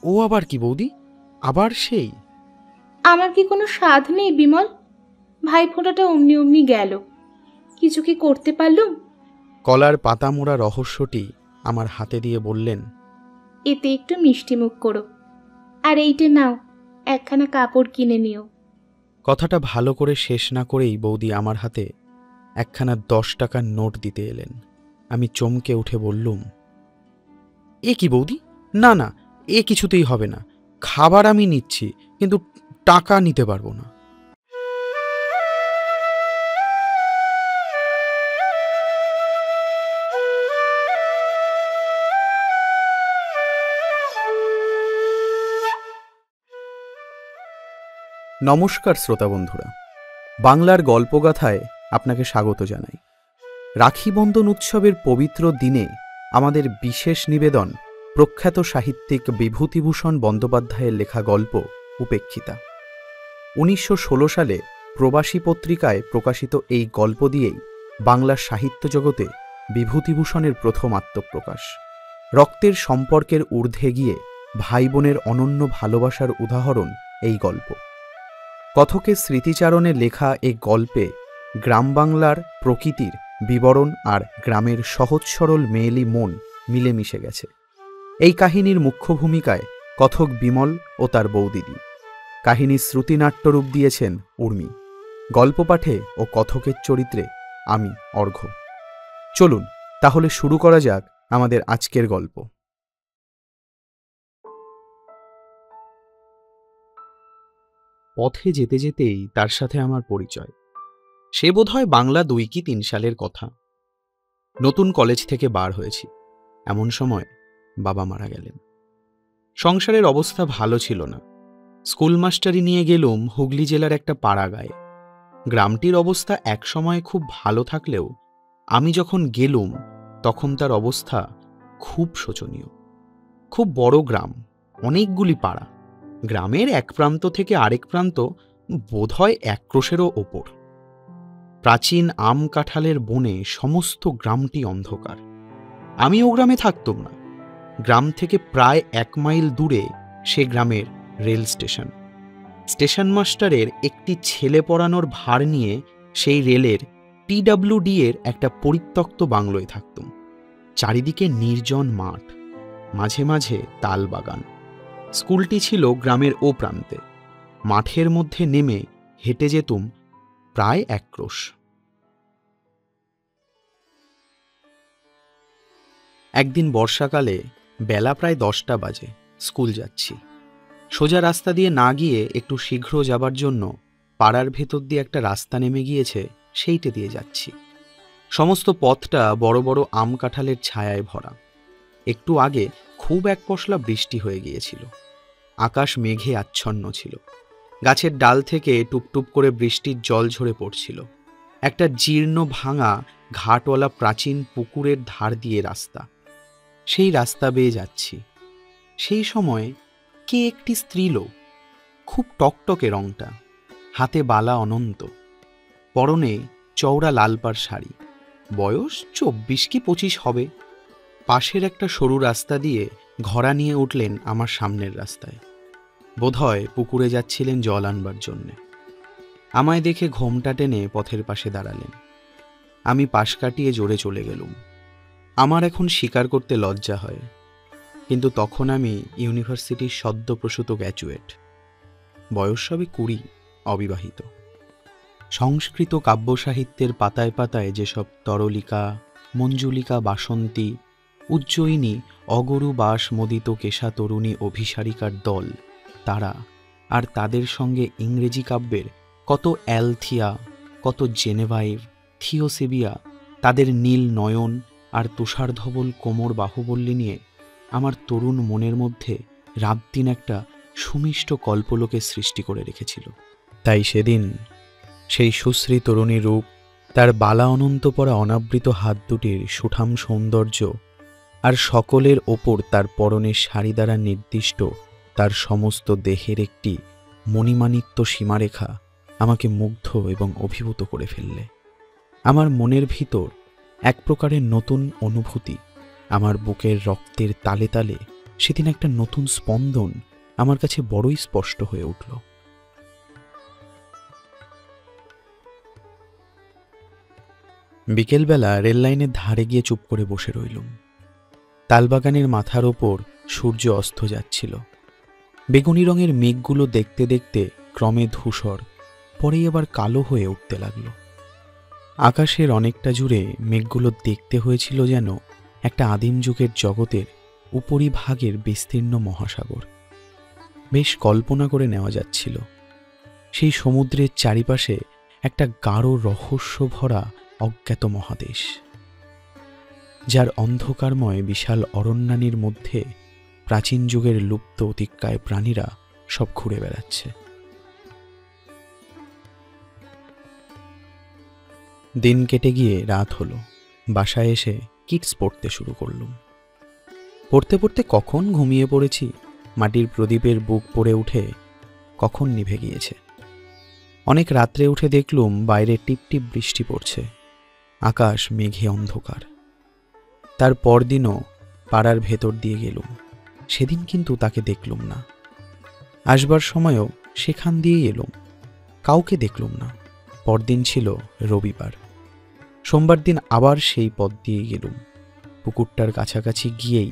ও আবার কি বৌদি? আবার সেই? আমার কি কোনো স্বাদ নেই বিমল? ভাইফোঁটাটা অমনি অমনি গেল, কিছু কি করতে পারলুম? কলার পাতা মোড়া রহস্যটি আমার হাতে দিয়ে বললেন, এতে একটু মিষ্টি মুখ করো, আর এইটে নাও, একখানা কাপড় কিনে নিও। কথাটা ভালো করে শেষ না করেই বৌদি আমার হাতে একখানা 10 টাকার নোট দিতে এলেন। আমি চমকে উঠে বললুম, এ কি বৌদি? না না, এ কিছুতেই হবে না। খাবার আমি নিচ্ছি, কিন্তু টাকা নিতে পারবো না। নমস্কার শ্রোতা বন্ধুরা, বাংলার গল্পগাথায় আপনাকে স্বাগত জানাই। রাখি বন্ধন উৎসবের পবিত্র দিনে আমাদের বিশেষ নিবেদন প্রখ্যাত সাহিত্যিক বিভূতিভূষণ বন্দ্যোপাধ্যায়ের লেখা গল্প উপেক্ষিতা। 1916 সালে প্রবাসী পত্রিকায় প্রকাশিত এই গল্প দিয়েই বাংলার সাহিত্য জগতে বিভূতিভূষণের প্রথম আত্মপ্রকাশ। রক্তের সম্পর্কের ঊর্ধ্বে গিয়ে ভাই বোনের অনন্য ভালোবাসার উদাহরণ এই গল্প। কথকের স্মৃতিচারণে লেখা এই গল্পে গ্রাম বাংলার প্রকৃতির বিবরণ আর গ্রামের সহজ সরল মেয়েলি মন মিলেমিশে গেছে। এই কাহিনীর মুখ্য ভূমিকায় কথক বিমল ও তার বৌদিদি। কাহিনীর শ্রুতিনাট্যরূপ দিয়েছেন উর্মি। গল্প পাঠে ও কথকের চরিত্রে আমি অর্ঘ্য। চলুন তাহলে শুরু করা যাক আমাদের আজকের গল্প। পথে যেতে যেতেই তার সাথে আমার পরিচয়। সে বোধহয় বাংলা 2 কি 3 সালের কথা। নতুন কলেজ থেকে বার হয়েছি, এমন সময় বাবা মারা গেলেন। সংসারের অবস্থা ভালো ছিল না। স্কুল মাস্টারি নিয়ে গেলুম হুগলি জেলার একটা পাড়া গায়ে। গ্রামটির অবস্থা এক সময় খুব ভালো থাকলেও আমি যখন গেলুম তখন তার অবস্থা খুব শোচনীয়। খুব বড় গ্রাম, অনেকগুলি পাড়া। গ্রামের এক প্রান্ত থেকে আরেক প্রান্ত বোধহয় 1 ক্রোশেরও ওপর। প্রাচীন আম কাঁঠালের বনে সমস্ত গ্রামটি অন্ধকার। আমি ও গ্রামে থাকতাম না। গ্রাম থেকে প্রায় 1 মাইল দূরে সে গ্রামের রেল স্টেশন। স্টেশন মাস্টারের একটি ছেলে পড়ানোর ভার নিয়ে সেই রেলের PWD এর একটা পরিত্যক্ত বাংলোয় থাকতাম। চারিদিকে নির্জন মাঠ, মাঝে মাঝে তাল বাগান। স্কুলটি ছিল গ্রামের ও প্রান্তে। মাঠের মধ্যে নেমে হেঁটে যেতুম প্রায় 1 ক্রোশ। একদিন বর্ষাকালে বেলা প্রায় 10টা বাজে। স্কুল যাচ্ছি। সোজা রাস্তা দিয়ে না গিয়ে একটু শীঘ্র যাবার জন্য পাড়ার ভেতর দিয়ে একটা রাস্তা নেমে গিয়েছে, সেইটে দিয়ে যাচ্ছি। সমস্ত পথটা বড় বড় আম কাঁঠালের ছায়ায় ভরা। একটু আগে খুব এক পশলা বৃষ্টি হয়ে গিয়েছিল। আকাশ মেঘে আচ্ছন্ন ছিল। গাছের ডাল থেকে টুপটুপ করে বৃষ্টির জল ঝরে পড়ছিল। একটা জীর্ণ ভাঙা ঘাটওয়ালা প্রাচীন পুকুরের ধার দিয়ে রাস্তা। সেই রাস্তা বেয়ে যাচ্ছি। সেই সময় কে একটি স্ত্রীলোক, খুব টকটকে রংটা, হাতে বালা অনন্ত, পরনে চওড়া লালপাড় শাড়ি, বয়স 24 কি 25 হবে। পাশের একটা সরু রাস্তা দিয়ে ঘোড়া নিয়ে উঠলেন আমার সামনের রাস্তায়। বোধহয় পুকুরে যাচ্ছিলেন জল আনবার জন্যে। আমায় দেখে ঘোমটা টেনে পথের পাশে দাঁড়ালেন। আমি পাশ কাটিয়ে জোরে চলে গেলুম। আমার এখন স্বীকার করতে লজ্জা হয়, কিন্তু তখন আমি ইউনিভার্সিটির সদ্যপ্রসূত গ্র্যাজুয়েট। বয়স সবে 20, অবিবাহিত। সংস্কৃত কাব্য সাহিত্যের পাতায় পাতায় যেসব তরলিকা, মঞ্জুলিকা, বাসন্তী, উজ্জয়িনী, অগরু বাস মোদিত কেশা তরুণী অভিসারিকার দল, তারা আর তাদের সঙ্গে ইংরেজি কাব্যের কত অ্যালথিয়া, কত জেনেভাইভ, থিওসেবিয়া, তাদের নীল নয়ন আর তুষারধবল কোমর বাহুবল্লী নিয়ে আমার তরুণ মনের মধ্যে রাতদিন একটা সুমিষ্ট কল্পলোকের সৃষ্টি করে রেখেছিল। তাই সেদিন সেই সুশ্রী তরুণী রূপ, তার বালা অনন্ত পরা অনাবৃত হাত দুটির সুঠাম সৌন্দর্য, আর সকলের ওপর তার পরনের শাড়ি দ্বারা নির্দিষ্ট তার সমস্ত দেহের একটি মণিমাণিত্য সীমারেখা আমাকে মুগ্ধ এবং অভিভূত করে ফেললে। আমার মনের ভিতর এক প্রকারের নতুন অনুভূতি আমার বুকের রক্তের তালে তালে সেদিন একটা নতুন স্পন্দন আমার কাছে বড়ই স্পষ্ট হয়ে উঠল। বিকেলবেলা রেল লাইনের ধারে গিয়ে চুপ করে বসে রইলুম। তালবাগানের মাথার ওপর সূর্য অস্ত যাচ্ছিল। বেগুনি রঙের মেঘগুলো দেখতে দেখতে ক্রমে ধূসর, পরেই আবার কালো হয়ে উঠতে লাগল। আকাশের অনেকটা জুড়ে মেঘগুলো দেখতে হয়েছিল যেন একটা আদিম যুগের জগতের উপরিভাগের বিস্তীর্ণ মহাসাগর। বেশ কল্পনা করে নেওয়া যাচ্ছিল সেই সমুদ্রের চারিপাশে একটা গাঢ় রহস্য ভরা অজ্ঞাত মহাদেশ, যার অন্ধকারময় বিশাল অরণ্যানীর মধ্যে প্রাচীন যুগের লুপ্ত অতিকায় প্রাণীরা সব ঘুরে বেড়াচ্ছে। দিন কেটে গিয়ে রাত হলো। বাসায় এসে কিটস পড়তে শুরু করলুম। পড়তে পড়তে কখন ঘুমিয়ে পড়েছি, মাটির প্রদীপের বুক পড়ে উঠে কখন নিভে গিয়েছে। অনেক রাত্রে উঠে দেখলুম বাইরে টিপটিপ বৃষ্টি পড়ছে, আকাশ মেঘে অন্ধকার। তার পরদিনও পাড়ার ভেতর দিয়ে গেলুম, সেদিন কিন্তু তাকে দেখলুম না। আসবার সময়ও সেখান দিয়েই এলুম, কাউকে দেখলুম না। পরদিন ছিল রবিবার। সোমবার দিন আবার সেই পথ দিয়ে গেলুম। পুকুরটার কাছাকাছি গিয়েই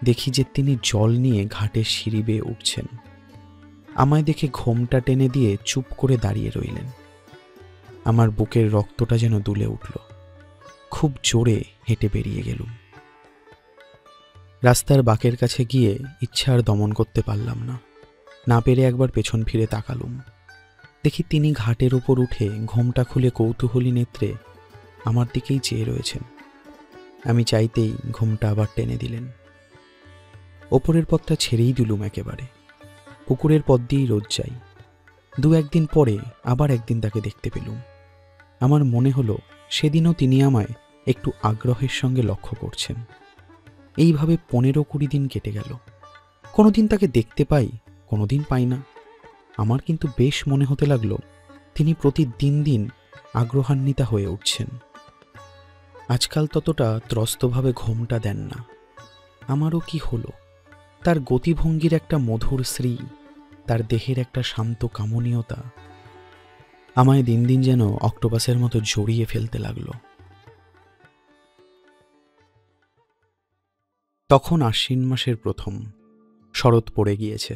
দেখি যে তিনি জল নিয়ে ঘাটের সিঁড়ি বেয়ে উঠছেন। আমায় দেখে ঘোমটা টেনে দিয়ে চুপ করে দাঁড়িয়ে রইলেন। আমার বুকের রক্তটা যেন দুলে উঠল। খুব জোরে হেঁটে বেরিয়ে গেলুম। রাস্তার বাঁকের কাছে গিয়ে ইচ্ছা আর দমন করতে পারলাম না। না পেরে একবার পেছন ফিরে তাকালুম। দেখি তিনি ঘাটের উপর উঠে ঘোমটা খুলে কৌতূহলী নেত্রে আমার দিকেই চেয়ে রয়েছেন। আমি চাইতেই ঘোমটা আবার টেনে দিলেন। ওপরের পথটা ছেড়েই দিলুম একেবারে। পুকুরের পথ দিয়েই রোজ যাই। দু একদিন পরে আবার একদিন তাকে দেখতে পেলুম। আমার মনে হলো সেদিনও তিনি আমায় একটু আগ্রহের সঙ্গে লক্ষ্য করছেন। এইভাবে 15-20 দিন কেটে গেল। কোনোদিন তাকে দেখতে পাই, কোনোদিন পাই না। আমার কিন্তু বেশ মনে হতে লাগলো তিনি প্রতিদিন দিন আগ্রহান্বিতা হয়ে উঠছেন। আজকাল ততটা ত্রস্তভাবে ঘোমটা দেন না। আমারও কি হলো, তার গতিভঙ্গির একটা মধুর শ্রী, তার দেহের একটা শান্ত কামনীয়তা আমায় দিন দিন যেন অক্টোপাসের মতো জড়িয়ে ফেলতে লাগলো। তখন আশ্বিন মাসের প্রথম। শরৎ পড়ে গিয়েছে।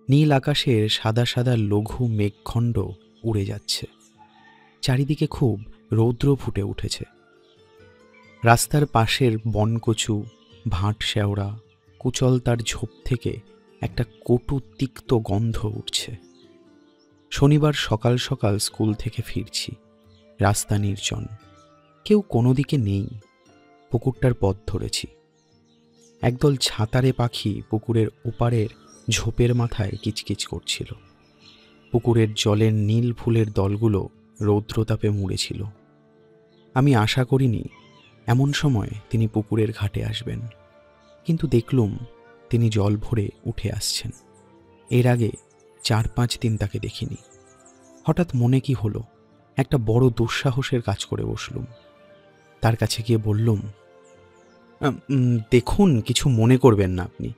নীল আকাশের সাদা সাদা লঘু মেঘখণ্ড উড়ে যাচ্ছে। চারিদিকে খুব রৌদ্র ফুটে উঠেছে। রাস্তার পাশের বনকচু, ভাঁট শেওড়া, কুচল তার ঝোপ থেকে একটা কটু তিক্ত গন্ধ উঠছে। শনিবার সকাল সকাল স্কুল থেকে ফিরছি। রাস্তা নির্জন, কেউ কোনো দিকে নেই। পুকুরটার পথ ধরেছি। একদল ছাতারে পাখি পুকুরের ওপারের ঝোপের মাথায় কিচকিচ করছিল। পুকুরের জলের নীল ফুলের দলগুলো রৌদ্রতাপে মুড়েছিল। আমি আশা করিনি এমন সময় তিনি পুকুরের ঘাটে আসবেন, কিন্তু দেখলুম তিনি জল ভরে উঠে আসছেন। এর আগে 4-5 দিন তাকে দেখিনি। হঠাৎ মনে কি হলো, একটা বড় দুঃসাহসের কাজ করে বসলুম। তার কাছে গিয়ে বললুম, দেখুন, কিছু মনে করবেন না আপনি।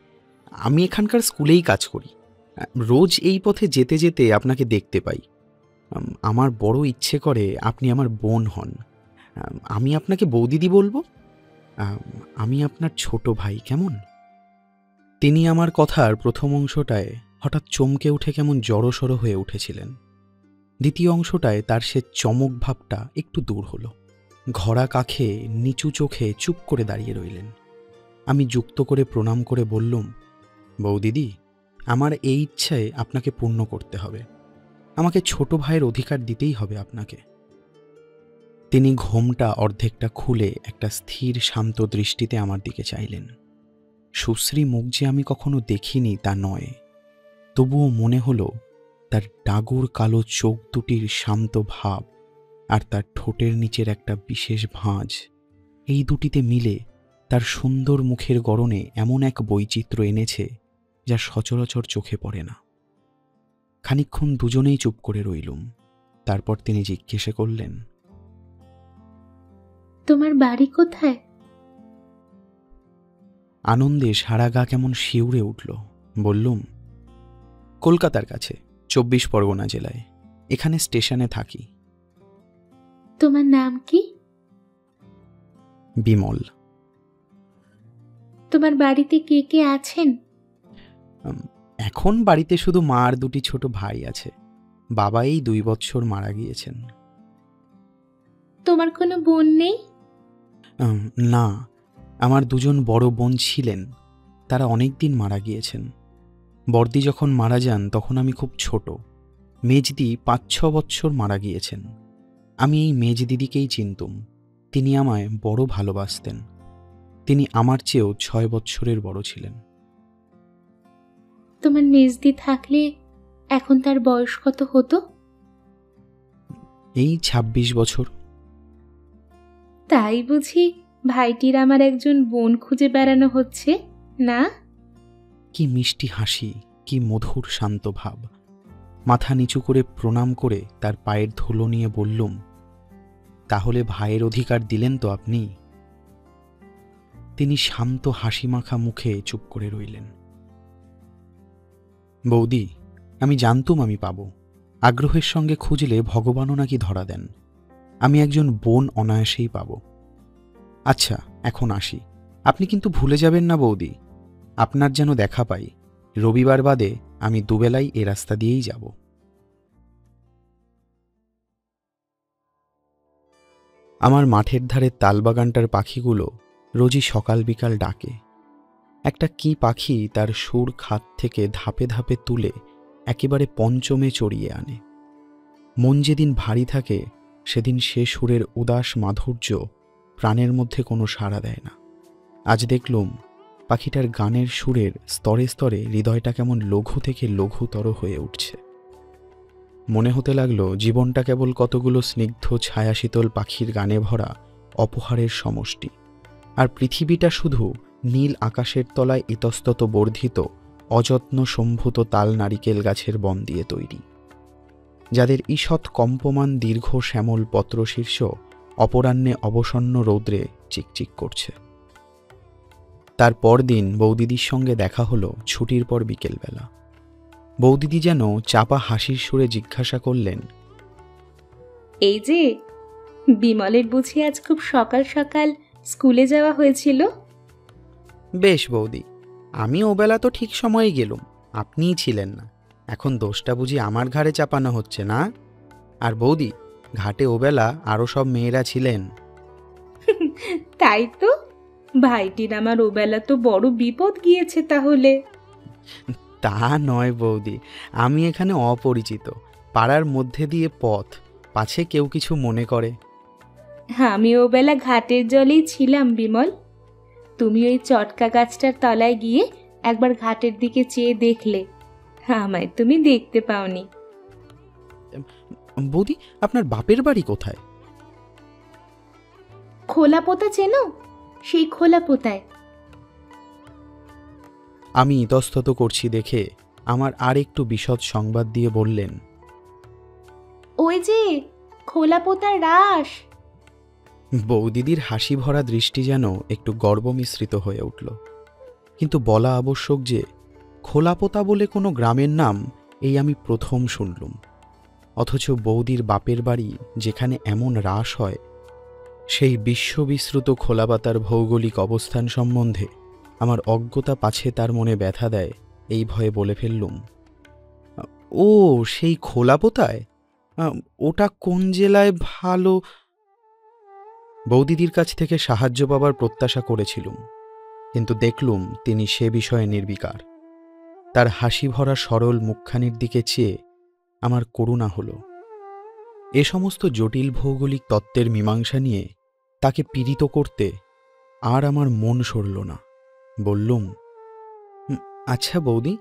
আমি এখানকার স্কুলেই কাজ করি। রোজ এই পথে যেতে যেতে আপনাকে দেখতে পাই। আমার বড় ইচ্ছে করে আপনি আমার বোন হন। আমি আপনাকে বৌদিদি বলবো। আমি আপনার ছোট ভাই, কেমন? তিনি আমার কথার প্রথম অংশটায় হঠাৎ চমকে উঠে কেমন জড়সড় হয়ে উঠেছিলেন। দ্বিতীয় অংশটায় তার সে চমক ভাবটা একটু দূর হলো। ঘরা কাখে নিচু চোখে চুপ করে দাঁড়িয়ে রইলেন। আমি যুক্ত করে প্রণাম করে বললুম, বৌদিদি, আমার এই ইচ্ছায় আপনাকে পূর্ণ করতে হবে। আমাকে ছোট ভাইয়ের অধিকার দিতেই হবে আপনাকে। তিনি ঘোমটা অর্ধেকটা খুলে একটা স্থির শান্ত দৃষ্টিতে আমার দিকে চাইলেন। সুশ্রী মুখ যে আমি কখনো দেখিনি তা নয়, তবুও মনে হলো তার ডাগর কালো চোখ দুটির শান্ত ভাব আর তার ঠোঁটের নিচের একটা বিশেষ ভাঁজ, এই দুটিতে মিলে তার সুন্দর মুখের গড়নে এমন এক বৈচিত্র্য এনেছে যা সচরাচর চোখে পড়ে না। খানিকক্ষণ দুজনেই চুপ করে রইলুম। তারপর তিনি জিজ্ঞেস করলেন, তোমার বাড়ি কোথায়? আনন্দে সারা গা কেমন শিউরে উঠল। বললুম, কলকাতার কাছে, 24 পরগনা জেলায়, এখানে স্টেশনে থাকি। তোমার নাম কি? বিমল। তোমার বাড়িতে কে কে আছেন? এখন বাড়িতে শুধু মা আর 2টি ছোট ভাই আছে। বাবা এই 2 বছর মারা গিয়েছেন। তোমার কোনো বোন নেই? না, আমার 2জন বড় বোন ছিলেন, তারা অনেক দিন মারা গিয়েছেন। বড়দি যখন মারা যান তখন আমি খুব ছোট। মেজদি 5-6 বছর মারা গিয়েছেন। আমি এই মেজদিদিকেই চিনতুম। তিনি আমায় বড় ভালোবাসতেন। তিনি আমার চেয়েও 6 বছরের বড় ছিলেন। তোমার মেজদি থাকলে এখন তার বয়স কত হতো? এই 26 বছর। তাই বুঝি ভাইটির আমার একজন বোন খুঁজে বেড়ানো হচ্ছে না? কি মিষ্টি হাসি, কি মধুর শান্ত ভাব। মাথা নিচু করে প্রণাম করে তার পায়ের ধুলো নিয়ে বললুম, তাহলে ভাইয়ের অধিকার দিলেন তো আপনি? তিনি শান্ত হাসিমাখা মুখে চুপ করে রইলেন। বৌদি, আমি জানতুম আমি পাব। আগ্রহের সঙ্গে খুঁজলে ভগবানও নাকি ধরা দেন। আমি একজন বোন অনায়াসেই পাব। আচ্ছা, এখন আসি। আপনি কিন্তু ভুলে যাবেন না বৌদি, আপনার যেন দেখা পাই। রবিবার বাদে আমি দুবেলাই এ রাস্তা দিয়েই যাব। আমার মাঠের ধারে তালবাগানটার পাখিগুলো রোজই সকাল বিকাল ডাকে। একটা কি পাখি তার সুর খাত থেকে ধাপে ধাপে তুলে একেবারে পঞ্চমে চড়িয়ে আনে। মন যেদিন ভারী থাকে সেদিন সে সুরের উদাস মাধুর্য প্রাণের মধ্যে কোনো সাড়া দেয় না। আজ দেখলুম পাখিটার গানের সুরের স্তরে স্তরে হৃদয়টা কেমন লঘু থেকে লঘুতর হয়ে উঠছে। মনে হতে লাগলো জীবনটা কেবল কতগুলো স্নিগ্ধ ছায়াশীতল পাখির গানে ভরা অপহারের সমষ্টি, আর পৃথিবীটা শুধু নীল আকাশের তলায় ইতস্তত বর্ধিত অযত্ন সম্ভূত তাল নারিকেল গাছের বন দিয়ে তৈরি, যাদের ঈষৎ কম্পমান দীর্ঘ শ্যামল পত্রশীর্ষ অপরাহ্নে অবসন্ন রৌদ্রে চিকচিক করছে। তার পরদিন বৌদিদির সঙ্গে দেখা হলো ছুটির পর বিকেলবেলা। বৌদিদি যেন চাপা হাসির সুরে জিজ্ঞাসা করলেন, এই যে বিমলের বুঝি আজ খুব সকাল সকাল স্কুলে যাওয়া হয়েছিল? বেশ বৌদি, আমি ওবেলা তো ঠিক সময়ে গেলুম, আপনিই ছিলেন না। এখন দোষটা বুঝি আমার ঘাড়ে চাপানো হচ্ছে না? আর বৌদি, ঘাটে ওবেলা আরও সব মেয়েরা ছিলেন। তাই তো, ভাইটির আমার ওবেলা তো বড় বিপদ গিয়েছে তাহলে। তা নয় বৌদি, আমি এখানে অপরিচিত, পাড়ার মধ্যে দিয়ে পথ, পাছে কেউ কিছু মনে করে। আমি ওবেলা ঘাটের জলেই ছিলাম বিমল। তুমি ওই চটকা গাছটার তলায় গিয়ে একবার ঘাটের দিকে চেয়ে দেখলে, আমায় তুমি দেখতে পাওনি। বৌদি, আপনার বাপের বাড়ি কোথায়? খোলাপোতা চেনো? সেই খোলাপোতায়। আমি ইতস্তত করছি দেখে আমার আর একটু বিশদ সংবাদ দিয়ে বললেন, ওই যে খোলাপোতার রাস। বৌদিদির হাসি ভরা দৃষ্টি যেন একটু গর্ব মিশ্রিত হয়ে উঠল। কিন্তু বলা আবশ্যক যে খোলাপোতা বলে কোনো গ্রামের নাম এই আমি প্রথম শুনলুম। অথচ বৌদির বাপের বাড়ি যেখানে এমন রাস হয়, সেই বিশ্ববিশ্রুত খোলাপাতার ভৌগোলিক অবস্থান সম্বন্ধে আমার অজ্ঞতা পাছে তার মনে ব্যথা দেয়, এই ভয়ে বলে ফেললুম, ও সেই খোলাপোতায়? ওটা কোন জেলায়? ভালো। বৌদিদির কাছ থেকে সাহায্য পাবার প্রত্যাশা করেছিলুম, কিন্তু দেখলুম তিনি সে বিষয়ে নির্বিকার। তার হাসি ভরা সরল মুখখানির দিকে চেয়ে আমার করুণা হল। এ সমস্ত জটিল ভৌগোলিক তত্ত্বের মীমাংসা নিয়ে তাকে পীড়িত করতে আর আমার মন সরল না। বললুম, আচ্ছা বৌদি,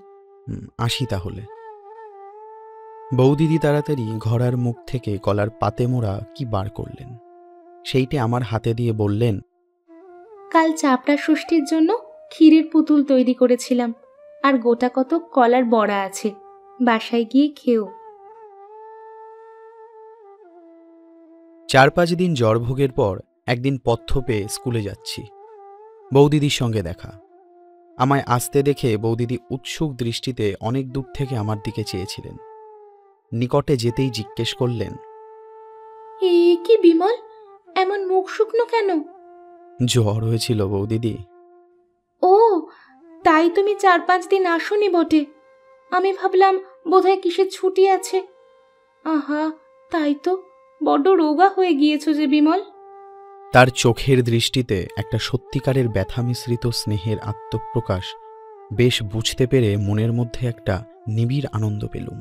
আসি তাহলে। বৌদিদি তাড়াতাড়ি ঘোড়ার মুখ থেকে কলার পাতে মোড়া কি বার করলেন, সেইটে আমার হাতে দিয়ে বললেন, কাল চাপড়া ষষ্ঠীর জন্য ক্ষীরের পুতুল তৈরি করেছিলাম, আর গোটা কত কলার বড়া আছে, বাসায় গিয়ে খেও। 4-5 দিন জ্বর ভোগের পর একদিন পথ্য পেয়ে স্কুলে যাচ্ছি। বৌদিদির সঙ্গে দেখা। আমায় আসতে দেখে বৌদিদি উৎসুক দৃষ্টিতে অনেক দূর থেকে আমার দিকে চেয়েছিলেন। নিকটে যেতেই জিজ্ঞেস করলেন, এ কি বিমল, এমন মুখ শুকনো কেন? জ্বর হয়েছিল বৌদিদি। ও, তাই তুমি 4-5 দিন আসোনি বটে। আমি ভাবলাম বোধহয় কিসের ছুটি আছে। আহা, তাই তো, বড্ড রোগা হয়ে গিয়েছো যে বিমল। তার চোখের দৃষ্টিতে একটা সত্যিকারের ব্যথা মিশ্রিত স্নেহের আত্মপ্রকাশ বেশ বুঝতে পেরে মনের মধ্যে একটা নিবিড় আনন্দ পেলুম।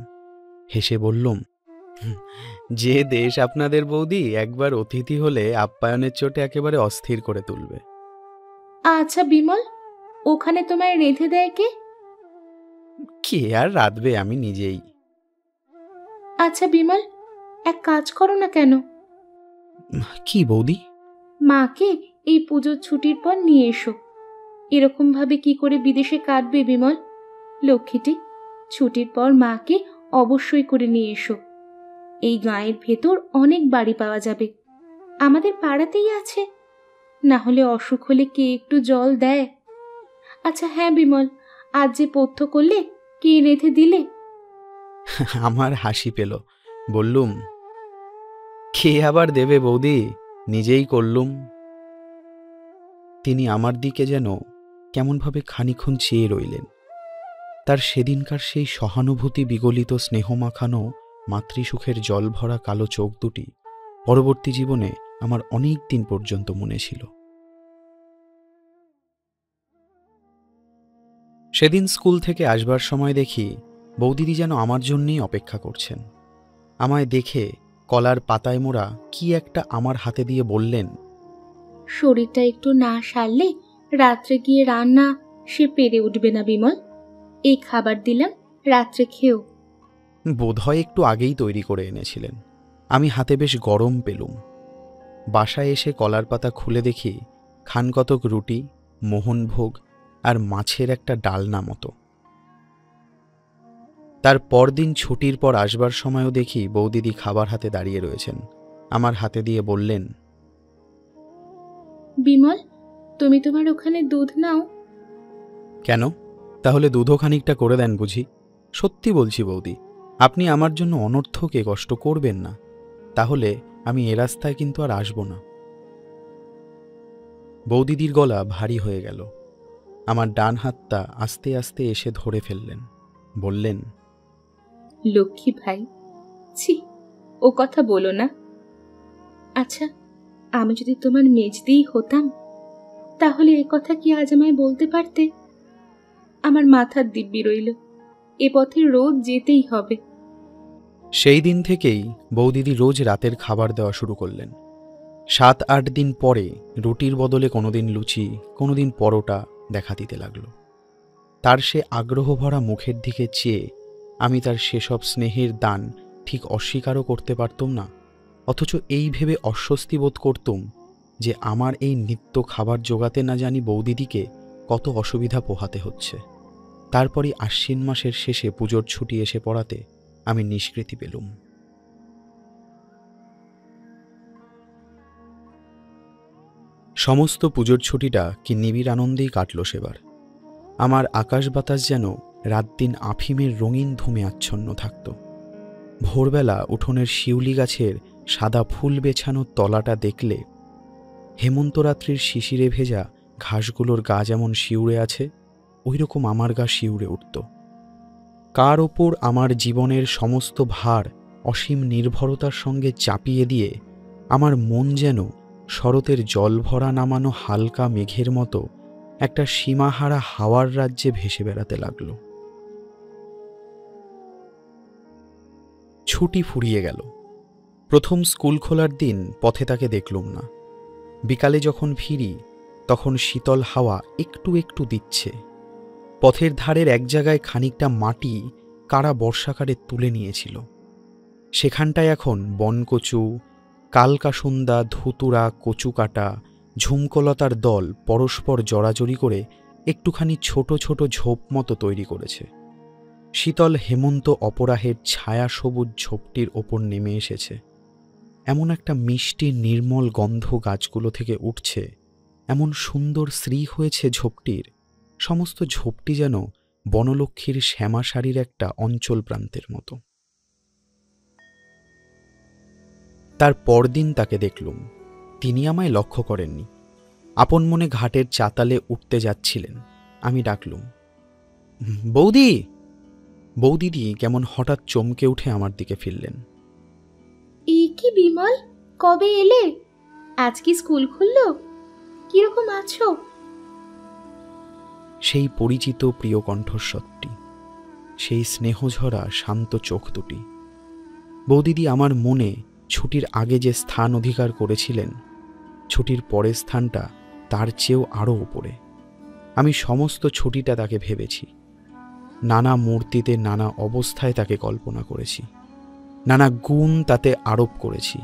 হেসে বললুম, যে দেশ আপনাদের বৌদি, একবার অতিথি হলে আপ্যায়নের চোটে একেবারে অস্থির করে তুলবে। আচ্ছা বিমল, ওখানে তোমায় রেঁধে দেয় কে? কে আর রাঁধবে, আমি নিজেই। আচ্ছা বিমল, এক কাজ করো না কেন, কি বৌদি? মাকে এই পুজোর ছুটির পর নিয়ে এসো। এরকম ভাবে কি করে বিদেশে কাটবে বিমল? লক্ষ্মীটি, ছুটির পর মাকে অবশ্যই করে নিয়ে এসো। এই গাঁয়ের ভেতর অনেক বাড়ি পাওয়া যাবে, আমাদের পাড়াতেই আছে। না হলে অসুখ হলে কে একটু জল দেয়? আচ্ছা হ্যাঁ বিমল, আজ যে পথ্য করলে, কে রেঁধে দিলে? আমার হাসি পেল। বললুম, কে আবার দেবে বৌদি, নিজেই করলুম। তিনি আমার দিকে যেন কেমনভাবে খানিক্ষণ চেয়ে রইলেন। তার সেদিনকার সেই সহানুভূতি বিগলিত স্নেহমাখানো মাতৃসুখের জল ভরা কালো চোখ দুটি পরবর্তী জীবনে আমার অনেক দিন পর্যন্ত মনে ছিল। সেদিন স্কুল থেকে আসবার সময় দেখি বৌদিদি যেন আমার জন্যেই অপেক্ষা করছেন। আমায় দেখে কলার পাতায় মোড়া কি একটা আমার হাতে দিয়ে বললেন, শরীরটা একটু না সারলে রাত্রে গিয়ে রান্না সে পেরে উঠবে না বিমল। এই খাবার দিলাম, রাত্রে খেও। বোধহয় একটু আগেই তৈরি করে এনেছিলেন। আমি হাতে বেশ গরম পেলুম। বাসায় এসে কলার পাতা খুলে দেখি খানকতক রুটি, মোহনভোগ আর মাছের একটা ডালনা মতো। তার পরদিন ছুটির পর আসবার সময়ও দেখি বৌদিদি খাবার হাতে দাঁড়িয়ে রয়েছেন। আমার হাতে দিয়ে বললেন, বিমল, তুমি তোমার ওখানে দুধ নাও। কেন? তাহলে দুধও খানিকটা করে দেন বুঝি? সত্যি বলছি বৌদি, আপনি আমার জন্য অনর্থকে কষ্ট করবেন না, তাহলে আমি এ রাস্তায় কিন্তু আর আসব না। বৌদিদির গলা ভারী হয়ে গেল। আমার ডান হাতটা আস্তে আস্তে এসে ধরে ফেললেন। বললেন, লক্ষ্মী ভাই, ছি, ও কথা বলো না। আচ্ছা, আমি যদি তোমার মেজদিই হতাম, তাহলে এ কথা কি আজ আমায় বলতে পারতে? আমার মাথার দিব্যি রইল, এ পথে রোজ যেতেই হবে। সেই দিন থেকেই বৌদিদি রোজ রাতের খাবার দেওয়া শুরু করলেন। 7-8 দিন পরে রুটির বদলে কোনোদিন লুচি, কোনোদিন পরোটা দেখা দিতে লাগল। তার সে আগ্রহ ভরা মুখের দিকে চেয়ে আমি তার সেসব স্নেহের দান ঠিক অস্বীকারও করতে পারতুম না, অথচ এই ভেবে অস্বস্তি বোধ করতুম যে আমার এই নিত্য খাবার জোগাতে না জানি বৌদিদিকে কত অসুবিধা পোহাতে হচ্ছে। তারপরই আশ্বিন মাসের শেষে পুজোর ছুটি এসে পড়াতে আমি নিষ্কৃতি পেলুম। সমস্ত পুজোর ছুটিটা কি নিবিড় আনন্দেই কাটল সেবার। আমার আকাশ বাতাস যেন রাত দিন আফিমের রঙিন ধুমে আচ্ছন্ন থাকত। ভোরবেলা উঠোনের শিউলি গাছের সাদা ফুল বেছানো তলাটা দেখলে হেমন্তরাত্রির শিশিরে ভেজা ঘাসগুলোর গা যেমন শিউরে আছে, ওই রকম আমার গা শিউরে উঠত। কার ওপর আমার জীবনের সমস্ত ভার অসীম নির্ভরতার সঙ্গে চাপিয়ে দিয়ে আমার মন যেন শরতের জলভরা নামানো হালকা মেঘের মতো একটা সীমাহারা হাওয়ার রাজ্যে ভেসে বেড়াতে লাগল। ছুটি ফুরিয়ে গেল। প্রথম স্কুল খোলার দিন পথে তাকে দেখলুম না। বিকালে যখন ফিরি তখন শীতল হাওয়া একটু একটু দিচ্ছে। পথের ধারের এক জায়গায় খানিকটা মাটি কারা বর্ষাকালে তুলে নিয়েছিল, সেখানটায় এখন বনকচু, কালকাসুন্দা, ধুতুরা, কচু কাটা, ঝুমকলতার দল পরস্পর জড়াজড়ি করে একটুখানি ছোট ছোট ঝোপ মতো তৈরি করেছে। শীতল হেমন্ত অপরাহের ছায়া সবুজ ঝোপটির ওপর নেমে এসেছে। এমন একটা মিষ্টি নির্মল গন্ধ গাছগুলো থেকে উঠছে, এমন সুন্দর শ্রী হয়েছে ঝোপটির, সমস্ত ঝোপটি যেন বনলক্ষ্মীর শ্যামা শাড়ির একটা অঞ্চল প্রান্তের মতো। তার পরদিন তাকে দেখলুম। তিনি আমায় লক্ষ্য করেননি। আপন মনে ঘাটের চাতালে উঠতে যাচ্ছিলেন। আমি ডাকলুম, বৌদি। বৌদিদি কেমন হঠাৎ চমকে উঠে আমার দিকে ফিরলেন। এই কি বিমল, কবে এলে? আজ কি স্কুল খুললো? কিরকম আছো? সেই পরিচিত প্রিয় কণ্ঠস্বরটি, সেই স্নেহঝরা শান্ত চোখ দুটি। বৌদিদি আমার মনে ছুটির আগে যে স্থান অধিকার করেছিলেন, ছুটির পরের স্থানটা তার চেয়েও আরও উপরে। আমি সমস্ত ছুটিটা তাকে ভেবেছি। নানা মূর্তিতে নানা অবস্থায় তাকে কল্পনা করেছি, নানা গুণ তাতে আরোপ করেছি।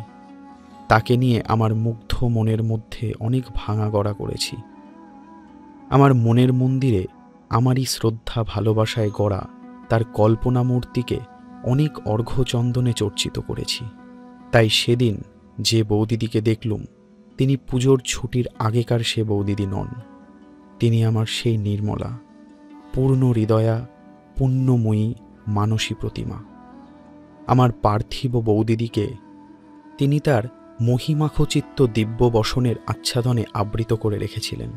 তাকে নিয়ে আমার মুগ্ধ মনের মধ্যে অনেক ভাঙা গড়া করেছি। আমার মনের মন্দিরে আমারই শ্রদ্ধা ভালোবাসায় গড়া তার কল্পনা মূর্তিকে অনেক অর্ঘ্যচন্দনে চর্চিত করেছি। তাই সেদিন যে বৌদিদিকে দেখলুম, তিনি পুজোর ছুটির আগেকার সে বৌদিদি নন। তিনি আমার সেই নির্মলা, পূর্ণ হৃদয়া, পুণ্যময়ী মানসী প্রতিমা। আমার পার্থিব বৌদিদিকে তিনি তার মহিমাখচিত্ত দিব্য বসনের আচ্ছাদনে আবৃত করে রেখেছিলেন।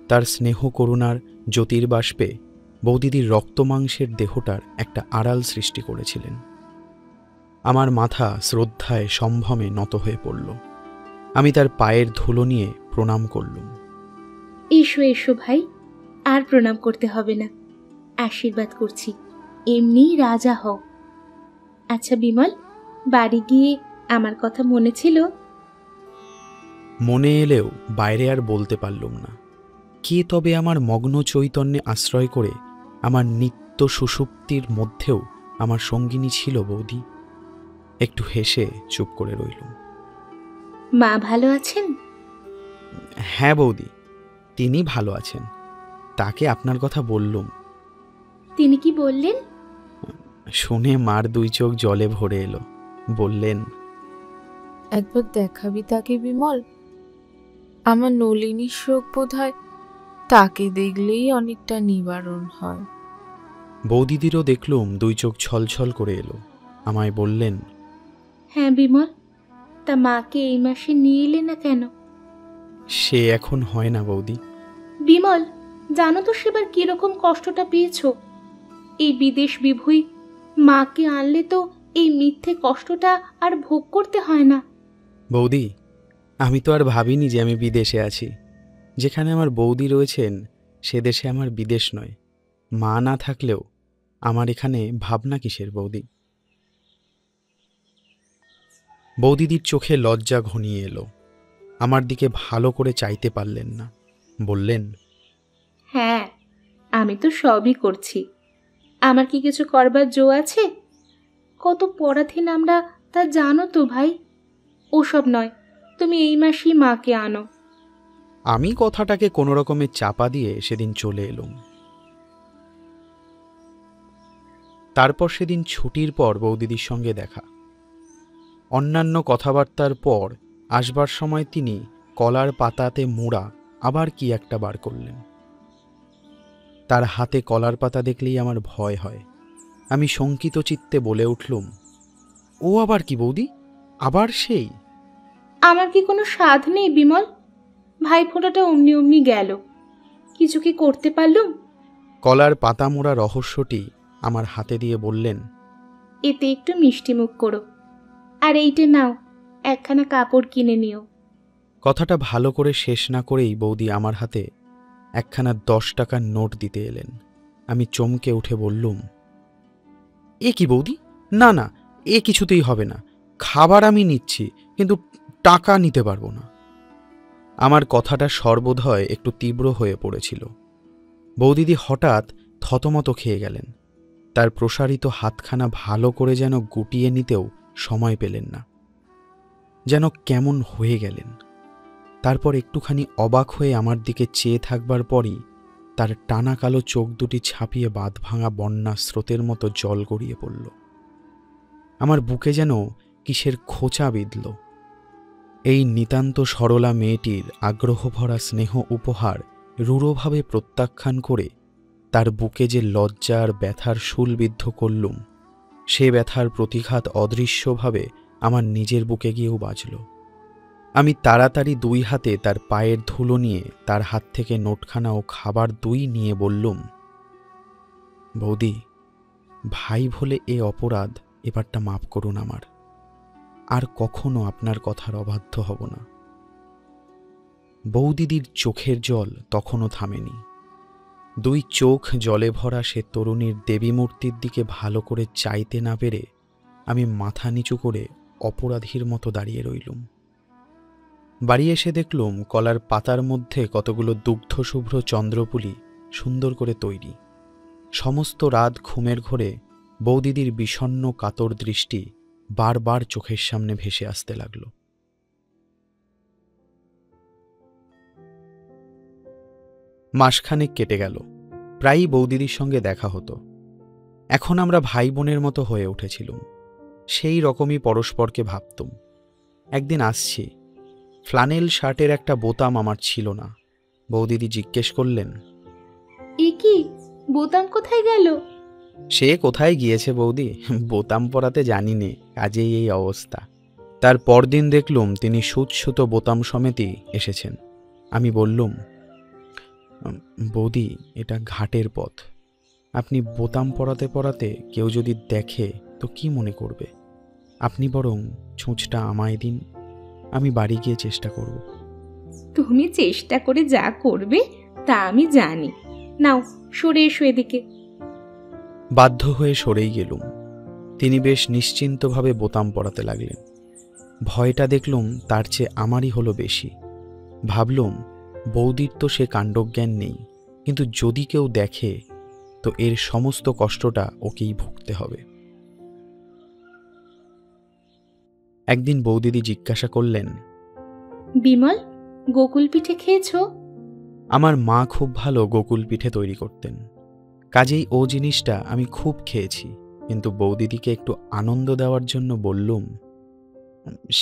তার স্নেহ করুণার জ্যোতির্বাষ্পে বৌদিদির রক্তমাংসের দেহটার একটা আড়াল সৃষ্টি করেছিলেন। আমার মাথা শ্রদ্ধায় সম্ভ্রমে নত হয়ে পড়ল। আমি তার পায়ের ধুলো নিয়ে প্রণাম করলুম। এসো এসো ভাই, আর প্রণাম করতে হবে না, আশীর্বাদ করছি, এমনি রাজা হও। আচ্ছা বিমল, বাড়ি গিয়ে আমার কথা মনে ছিল? মনে এলেও বাইরে আর বলতে পারলুম না। কে তবে আমার মগ্ন চৈতন্যে আশ্রয় করে আমার নিত্য সুষুপ্তির মধ্যেও আমার সঙ্গিনী ছিল বৌদি। একটু হেসে চুপ করে রইলুম। মা ভালো আছেন? হ্যাঁ বৌদি, তিনি ভালো আছেন। তাকে আপনার কথা বললুম। তিনি কি বললেন? শুনে মার দুই চোখ জলে ভরে এলো। বললেন, একবার দেখাবি তাকে বিমল? আমার নলিনীর শোক বোধ হয় তাকে দেখলেই অনেকটা নিবারণ হয়। বৌদিদিরও দেখলুম দুই চোখ ছলছল করে এলো। আমায় বললেন, হ্যাঁ বিমল, তা মাকে এই মাসে নিয়ে এলে না কেন? সে এখন হয় না বৌদি। বিমল, জানো তো সেবার কিরকম কষ্টটা পেয়েছো? এই বিদেশ বিভুই মাকে আনলে তো এই মিথ্যে কষ্টটা আর ভোগ করতে হয় না। বৌদি, আমি তো আর ভাবিনি যে আমি বিদেশে আছি। যেখানে আমার বৌদি রয়েছেন সে দেশে আমার বিদেশ নয়। মা না থাকলেও আমার এখানে ভাবনা কিসের বৌদি? বৌদিদির চোখে লজ্জা ঘনিয়ে এলো। আমার দিকে ভালো করে চাইতে পারলেন না। বললেন, হ্যাঁ, আমি তো সবই করছি। আমার কি কিছু করবার জো আছে? কত পরাধীন আমরা, তা জানো তো ভাই। ওসব নয়, তুমি এই মাসেই মাকে আনো। আমি কথাটাকে কোনো রকমের চাপা দিয়ে সেদিন চলে এলুম। তারপর সেদিন ছুটির পর বৌদিদির সঙ্গে দেখা। অন্যান্য কথাবার্তার পর আসবার সময় তিনি কলার পাতাতে মোড়া আবার কি একটা বার করলেন। তার হাতে কলার পাতা দেখলেই আমার ভয় হয়। আমি শঙ্কিত চিত্তে বলে উঠলুম, ও আবার কি বৌদি? আবার সেই? আমার কি কোনো সাধ নেই বিমল? ভাইফোঁটাটা অমনি অমনি গেল, কিছু কি করতে পারলুম? কলার পাতা মোড়া রহস্যটি আমার হাতে দিয়ে বললেন, এতে একটু মিষ্টি মুখ করো, আর এইটে নাও, একখানা কাপড় কিনে নিও। কথাটা ভালো করে শেষ না করেই বৌদি আমার হাতে একখানা 10 টাকার নোট দিতে এলেন। আমি চমকে উঠে বললুম, এ কি বৌদি? না না, এ কিছুতেই হবে না। খাবার আমি নিচ্ছি, কিন্তু টাকা নিতে পারবো না। আমার কথাটা সর্বদয় একটু তীব্র হয়ে পড়েছিল। বৌদিদি হঠাৎ থতমত খেয়ে গেলেন। তার প্রসারিত হাতখানা ভালো করে যেন গুটিয়ে নিতেও সময় পেলেন না, যেন কেমন হয়ে গেলেন। তারপর একটুখানি অবাক হয়ে আমার দিকে চেয়ে থাকবার পরই তার টানা কালো চোখ দুটি ছাপিয়ে বাঁধ ভাঙা বন্যা স্রোতের মতো জল গড়িয়ে পড়ল। আমার বুকে যেন কিসের খোঁচা বিঁধল। এই নিতান্ত সরলা মেয়েটির আগ্রহভরা স্নেহ উপহার রূঢ়ভাবে প্রত্যাখ্যান করে তার বুকে যে লজ্জা আর ব্যথার শূলবিদ্ধ করলুম, সে ব্যথার প্রতিঘাত অদৃশ্যভাবে আমার নিজের বুকে গিয়েও বাজল। আমি তাড়াতাড়ি 2 হাতে তার পায়ের ধুলো নিয়ে তার হাত থেকে নোটখানা ও খাবার 2 নিয়ে বললুম, বৌদি, ভাই বলে এ অপরাধ এবারটা মাপ করুন আমার। আর কখনো আপনার কথার অবাধ্য হব না। বৌদিদির চোখের জল তখনও থামেনি। 2 চোখ জলে ভরা সে তরুণীর দেবী মূর্তির দিকে ভালো করে চাইতে না পেরে আমি মাথা নিচু করে অপরাধীর মতো দাঁড়িয়ে রইলুম। বাড়ি এসে দেখলুম কলার পাতার মধ্যে কতগুলো দুগ্ধশুভ্র চন্দ্রপুলি সুন্দর করে তৈরি। সমস্ত রাত ঘুমের ঘোরে বৌদিদির বিষণ্ণ কাতর দৃষ্টি বারবার চোখের সামনে ভেসে আসতে লাগল। মাসখানেক কেটে গেল। প্রায়ই বৌদিদির সঙ্গে দেখা হতো। এখন আমরা ভাই বোনের মতো হয়ে উঠেছিলুম। সেই রকমই পরস্পরকে ভাবতুম। একদিন আসছি, ফ্লানেল শার্টের একটা বোতাম আমার ছিল না। বৌদিদি জিজ্ঞেস করলেন, এ কি, বোতাম কোথায় গেল? সে কোথায় গিয়েছে বৌদি, বোতাম পরাতে জানি নে, কাজেই এই অবস্থা। তার পরদিন দেখলুম তিনি সুতো বোতাম সমেতই এসেছেন। আমি বললুম, বৌদি, এটা ঘাটের পথ। আপনি বোতাম পরাতে পরাতে কেউ যদি দেখে তো কি মনে করবে? আপনি বরং ছুঁচটা আমায় দিন, আমি বাড়ি গিয়ে চেষ্টা করব। তুমি চেষ্টা করে যা করবে তা আমি জানি। নাও, সরে এসো এদিকে। বাধ্য হয়ে সরেই গেলুম। তিনি বেশ নিশ্চিন্তভাবে বোতাম পরাতে লাগলেন। ভয়টা দেখলুম তার চেয়ে আমারই হলো বেশি। ভাবলুম, বৌদির তো সে কাণ্ডজ্ঞান নেই, কিন্তু যদি কেউ দেখে তো এর সমস্ত কষ্টটা ওকেই ভুগতে হবে। একদিন বৌদিদি জিজ্ঞাসা করলেন, বিমল, গোকুল পিঠে খেয়েছো? আমার মা খুব ভালো গোকুল পিঠে তৈরি করতেন, কাজেই ও জিনিসটা আমি খুব খেয়েছি। কিন্তু বৌদিদিকে একটু আনন্দ দেওয়ার জন্য বললুম,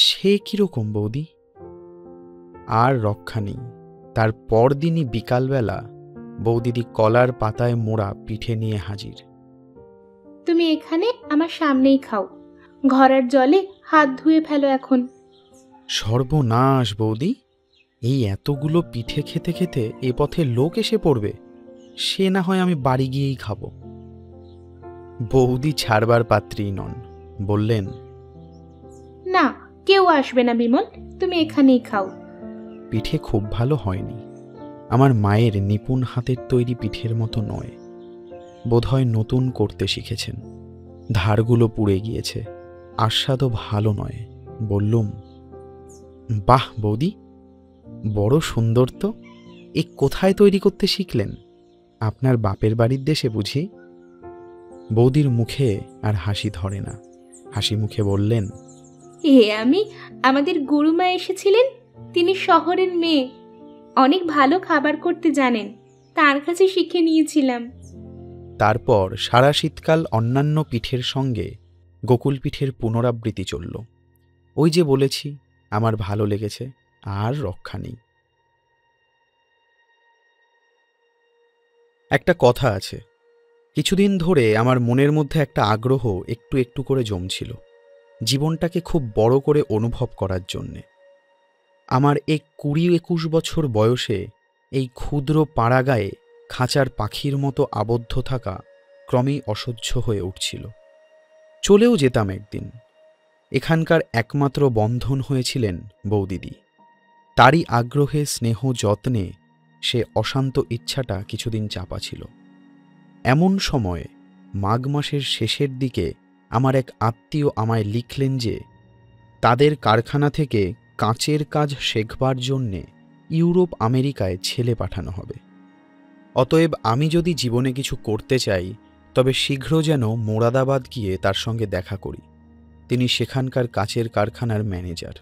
সে কিরকম বৌদি? আর রক্ষা নেই। তার পরদিনই বিকালবেলা বৌদিদি কলার পাতায় মোড়া পিঠে নিয়ে হাজির। তুমি এখানে আমার সামনেই খাও। ঘরার জলে হাত ধুয়ে ফেলো এখন। সর্বনাশ বৌদি, এই এতগুলো পিঠে খেতে খেতে এ পথে লোক এসে পড়বে। সে না হয় আমি বাড়ি গিয়েই খাবো। বৌদি ছাড়বার পাত্রী নন, বললেন, না, কেউ আসবে না বিমল, তুমি এখানেই খাও। পিঠে খুব ভালো হয়নি। আমার মায়ের নিপুণ হাতের তৈরি পিঠের মতো নয়। বোধহয় নতুন করতে শিখেছেন। ধারগুলো পুড়ে গিয়েছে, আস্বাদও ভালো নয়। বললুম, বাহ বৌদি, বড় সুন্দর তো। এ কোথায় তৈরি করতে শিখলেন? আপনার বাপের বাড়ির দেশে বুঝি? বৌদির মুখে আর হাসি ধরে না। হাসি মুখে বললেন, আমি আমাদের গুরুমা এসেছিলেন, তিনি শহরের মেয়ে, অনেক ভালো খাবার করতে জানেন, তার কাছে শিখে নিয়েছিলাম। তারপর সারা শীতকাল অন্যান্য পিঠের সঙ্গে গোকুল পিঠের পুনরাবৃত্তি চলল। ওই যে বলেছি, আমার ভালো লেগেছে, আর রক্ষা নেই। একটা কথা আছে, কিছুদিন ধরে আমার মনের মধ্যে একটা আগ্রহ একটু একটু করে জমছিল, জীবনটাকে খুব বড় করে অনুভব করার জন্যে। আমার এই 20-21 বছর বয়সে এই ক্ষুদ্র পাড়াগায়ে খাঁচার পাখির মতো আবদ্ধ থাকা ক্রমেই অসহ্য হয়ে উঠছিল। চলেও যেতাম একদিন। এখানকার একমাত্র বন্ধন হয়েছিলেন বৌদিদি। তারই আগ্রহে, স্নেহ, যত্নে সে অশান্ত ইচ্ছাটা কিছুদিন চাপা ছিল। এমন সময় মাঘ মাসের শেষের দিকে আমার এক আত্মীয় আমায় লিখলেন যে তাদের কারখানা থেকে কাঁচের কাজ শেখবার জন্যে ইউরোপ আমেরিকায় ছেলে পাঠানো হবে। অতএব আমি যদি জীবনে কিছু করতে চাই, তবে শীঘ্র যেন মোরাদাবাদ গিয়ে তার সঙ্গে দেখা করি। তিনি সেখানকার কাচের কারখানার ম্যানেজার।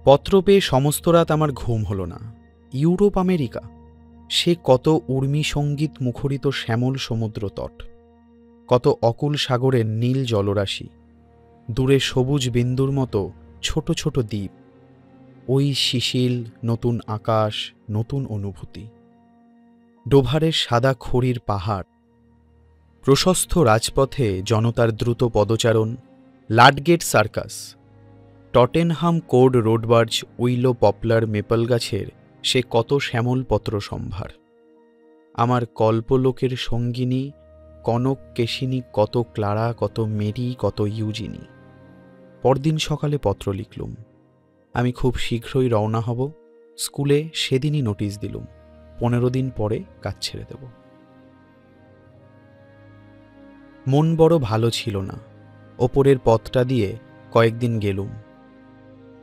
পত্র পেয়ে সমস্ত রাত আমার ঘুম হল না। ইউরোপ আমেরিকা, সে কত উর্মি সঙ্গীত মুখরিত শ্যামল সমুদ্র তট, কত অকুল সাগরের নীল জলরাশি, দূরে সবুজ বিন্দুর মতো ছোট ছোট দ্বীপ, ওই শিশিল, নতুন আকাশ, নতুন অনুভূতি। ডোভারের সাদা খড়ির পাহাড়, প্রশস্ত রাজপথে জনতার দ্রুত পদচারণ, Ludgate circus, Tottenham court road birch, willow, poplar, maple গাছের সে কত শ্যামল পত্র সম্ভার। আমার কল্পলোকের সঙ্গিনী, কনক কেশিনী, কত ক্লারা, কত মেরি, কত ইউজিনি। পরদিন সকালে পত্র লিখলুম, আমি খুব শীঘ্রই রওনা হব। স্কুলে সেদিনই নোটিশ দিলুম, 15 দিন পরে কাজ ছেড়ে দেব। মন বড় ভালো ছিল না। ওপরের পথটা দিয়ে কয়েকদিন গেলুম।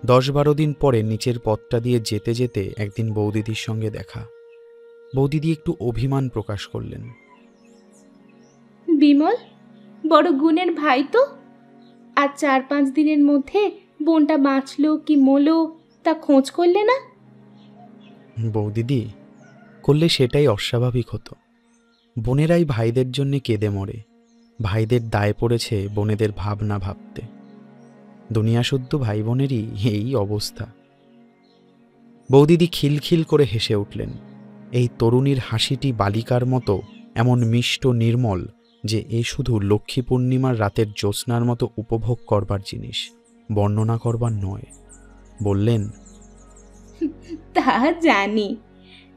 10-12 দিন পরে নিচের পথটা দিয়ে যেতে যেতে একদিন বৌদিদির সঙ্গে দেখা। বৌদিদি একটু অভিমান প্রকাশ করলেন। বিমল বড় গুণের ভাই তো, আর 4-5 দিনের মধ্যে বোনটা বাঁচলো কি মলো তা খোঁজ করলে না? বৌদিদি, করলে সেটাই অস্বাভাবিক হতো। বোনেরাই ভাইদের জন্যে কেঁদে মরে, ভাইদের দায় পড়েছে বোনেদের ভাবনা ভাবতে। দুনিয়া শুদ্ধ ভাই বোনেরই এই অবস্থা। বৌদিদি খিলখিল করে হেসে উঠলেন। এই তরুণীর হাসিটি বালিকার মতো এমন মিষ্ট নির্মল যে এ শুধু লক্ষ্মী পূর্ণিমার রাতের জ্যোৎস্নার মতো উপভোগ করবার জিনিস, বর্ণনা করবার নয়। বললেন, তা জানি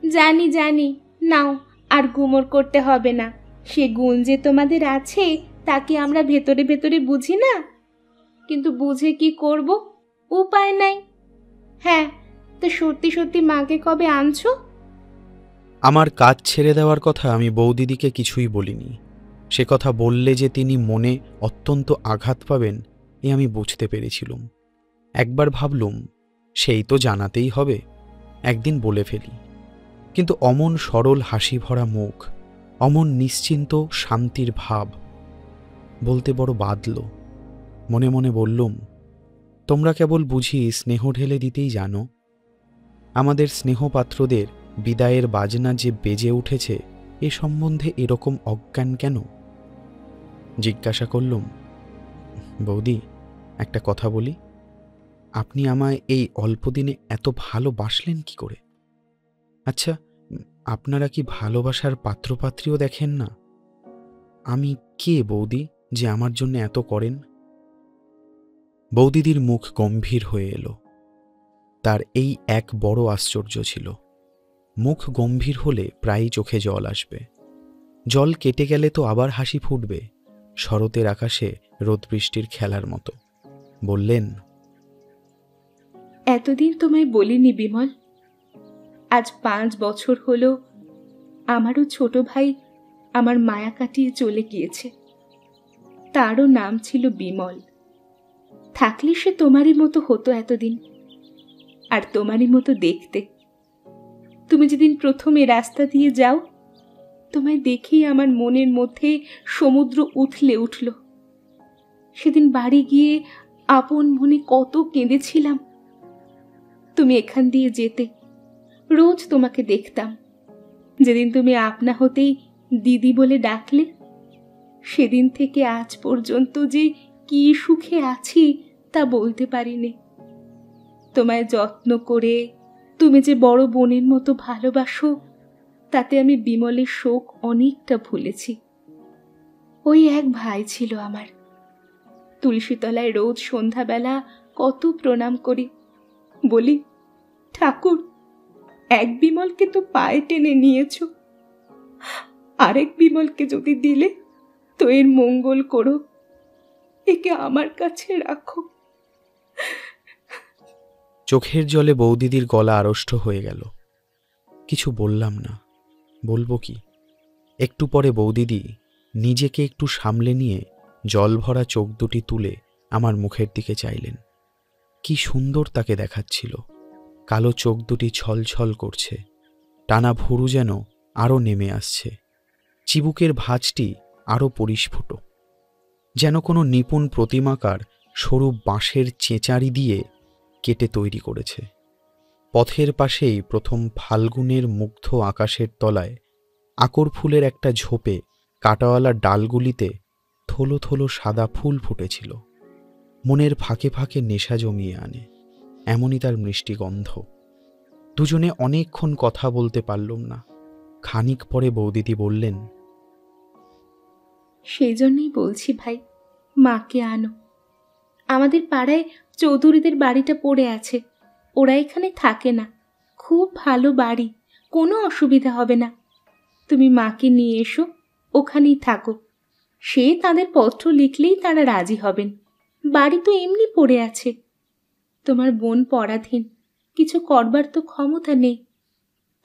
জানি জানি, নাও আর গুমর করতে হবে না। সে গুণ যে তোমাদের আছে তাকে আমরা ভেতরে ভেতরে বুঝি না, কিন্তু বুঝে কি করব, উপায় নাই। হ্যাঁ, তো সত্যি সত্যি মাকে কবে আনছো? আমার কাজ ছেড়ে দেওয়ার কথা আমি বৌদিদিকে কিছুই বলিনি। সে কথা বললে যে তিনি মনে অত্যন্ত আঘাত পাবেন এ আমি বুঝতে পেরেছিলুম। একবার ভাবলুম সেই তো জানাতেই হবে, একদিন বলে ফেলি। কিন্তু অমন সরল হাসি ভরা মুখ, অমন নিশ্চিন্ত শান্তির ভাব, বলতে বড় বাধল। মনে মনে বললুম, তোমরা কেবল বুঝি স্নেহ ঢেলে দিতেই জানো। আমাদের স্নেহপাত্রদের বিদায়ের বাজনা যে বেজে উঠেছে এ সম্বন্ধে এরকম অজ্ঞান কেন? জিজ্ঞাসা করলুম, বৌদি একটা কথা বলি, আপনি আমায় এই অল্প দিনে এত ভালোবাসলেন কি করে? আচ্ছা, আপনারা কি ভালোবাসার পাত্রপাত্রীও দেখেন না? আমি কে বৌদি যে আমার জন্য এত করেন? বৌদিদির মুখ গম্ভীর হয়ে এলো। তার এই এক বড় আশ্চর্য ছিল। মুখ গম্ভীর হলে প্রায়ই চোখে জল আসবে। জল কেটে গেলে তো আবার হাসি ফুটবে, শরতের আকাশে রোদ বৃষ্টির খেলার মতো। বললেন, এতদিন তোমায় বলিনি বিমল, আজ 5 বছর হলো আমারও ছোট ভাই আমার মায়া কাটিয়ে চলে গিয়েছে। তারও নাম ছিল বিমল। থাকলে সে তোমারই মতো হতো এতদিন, আর তোমারই মতো দেখতে। তুমি যেদিন প্রথমে রাস্তা দিয়ে যাও, তোমায় দেখেই আমার মনের মধ্যে সমুদ্র উথলে উঠল। সেদিন বাড়ি গিয়ে আপন মনে কত কেঁদেছিলাম। তুমি এখান দিয়ে যেতে, রোজ তোমাকে দেখতাম। যেদিন তুমি আপনা হতেই দিদি বলে ডাকলে, সেদিন থেকে আজ পর্যন্ত যে কি সুখে আছি তা বলতে পারিনি। তোমায় যত্ন করে তুমি যে বড় বোনের মতো ভালোবাসো, তাতে আমি বিমলের শোক অনেকটা ভুলেছি। ওই এক ভাই ছিল আমার, তুলসীতলায় রোজ সন্ধ্যাবেলা কত প্রণাম করি, বলি, ঠাকুর, এক বিমলকে তো পায়ে টেনে নিয়েছ, আরেক বিমলকে যদি দিলে তো এর মঙ্গল করো, একে আমার কাছে রাখো। চোখের জলে বৌদিদির গলা আড়ষ্ট হয়ে গেল। কিছু বললাম না, বলবো কি? একটু পরে বৌদিদি নিজেকে একটু সামলে নিয়ে জল ভরা চোখ দুটি তুলে আমার মুখের দিকে চাইলেন। কি সুন্দর তাকে দেখাচ্ছিল। কালো চোখ দুটি ছলছল করছে, টানা ভুরু যেন আরও নেমে আসছে, চিবুকের ভাঁজটি আরও পরিস্ফুট, যেন কোনো নিপুণ প্রতিমাকার সরু বাঁশের চেঁচারি দিয়ে কেটে তৈরি করেছে। পথের পাশেই প্রথম ফাল্গুনের মুগ্ধ আকাশের তলায় আকর ফুলের একটা ঝোপে কাঁটাওয়ালা ডালগুলিতে থলো থলো সাদা ফুল ফুটেছিল। মনের ফাঁকে ফাঁকে নেশা জমিয়ে আনে, এমনই তার মিষ্টি গন্ধ। দুজনে অনেকক্ষণ কথা বলতে পারলুম না। খানিক পরে বৌদিদি বললেন, সেই জন্যই বলছি ভাই, মাকে আনো। আমাদের পাড়ায় চৌধুরীদের বাড়িটা পড়ে আছে, ওরা এখানে থাকে না। খুব ভালো বাড়ি, কোনো অসুবিধা হবে না। তুমি মাকে নিয়ে এসো, ওখানেই থাকো। সে তাদের পত্র লিখলেই তারা রাজি হবেন। বাড়ি তো এমনি পড়ে আছে। তোমার বোন পরাধীন, কিছু করবার তো ক্ষমতা নেই।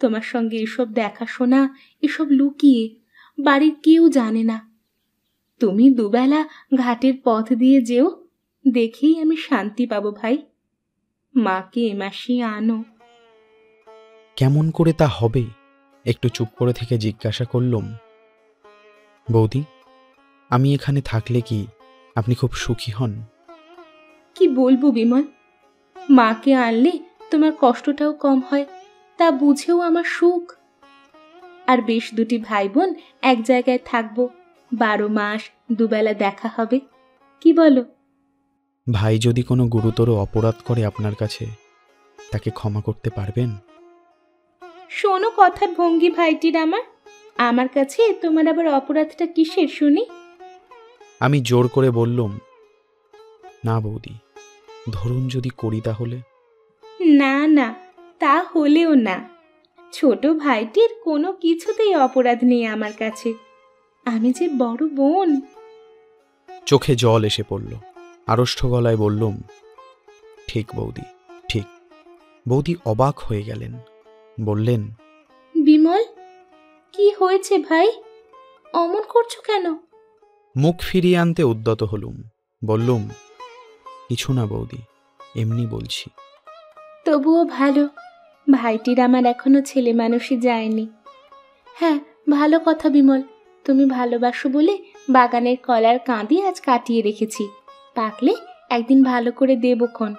তোমার সঙ্গে এসব দেখাশোনা, এসব লুকিয়ে বাড়ির কেউ জানে না। তুমি দুবেলা ঘাটের পথ দিয়ে যেও, দেখেই আমি শান্তি পাবো ভাই। মাকে এ মাসে আনো। কেমন করে তা হবে? একটু চুপ করে থেকে জিজ্ঞাসা করলুম, বৌদি, আমি এখানে থাকলে কি আপনি খুব সুখী হন? কি বলবো বিমল, মাকে আনলে তোমার কষ্টটাও কম হয়, তা বুঝেও আমার সুখ। আর বেশ দুটি ভাই বোন এক জায়গায় থাকবো, 12 মাস দুবেলা দেখা হবে। কি বলো? ভাই যদি কোনো গুরুতর অপরাধ করে আপনার কাছে, তাকে ক্ষমা করতে পারবেন? শোনো কথার ভঙ্গি ভাইটির আমার কাছে তোমার আবার অপরাধটা কিসের শুনি? আমি জোর করে বললুম, না বৌদি, ধরুন যদি করি তাহলে? না না, তা হলেও না। ছোট ভাইটির কোনো কিছুতেই অপরাধ নেই আমার কাছে। আমি যে বড় বোন। চোখে জল এসে পড়ল। আড়ষ্ট গলায় বললুম, ঠিক বৌদি, ঠিক। বৌদি অবাক হয়ে গেলেন, বললেন, বিমল, কি হয়েছে ভাই? অমন করছো কেন? মুখ ফিরিয়ে আনতে উদ্যত হলুম। বললুম, কিছু না বৌদি, এমনি বলছি। তবুও ভালো, ভাইটির আমার এখনো ছেলে মানুষই যায়নি। হ্যাঁ, ভালো কথা বিমল, তুমি ভালোবাসো বলে বাগানের কলার কাঁদি আজ কাটিয়ে রেখেছি। পাকলে একদিন ভালো করে দেবক্ষণ।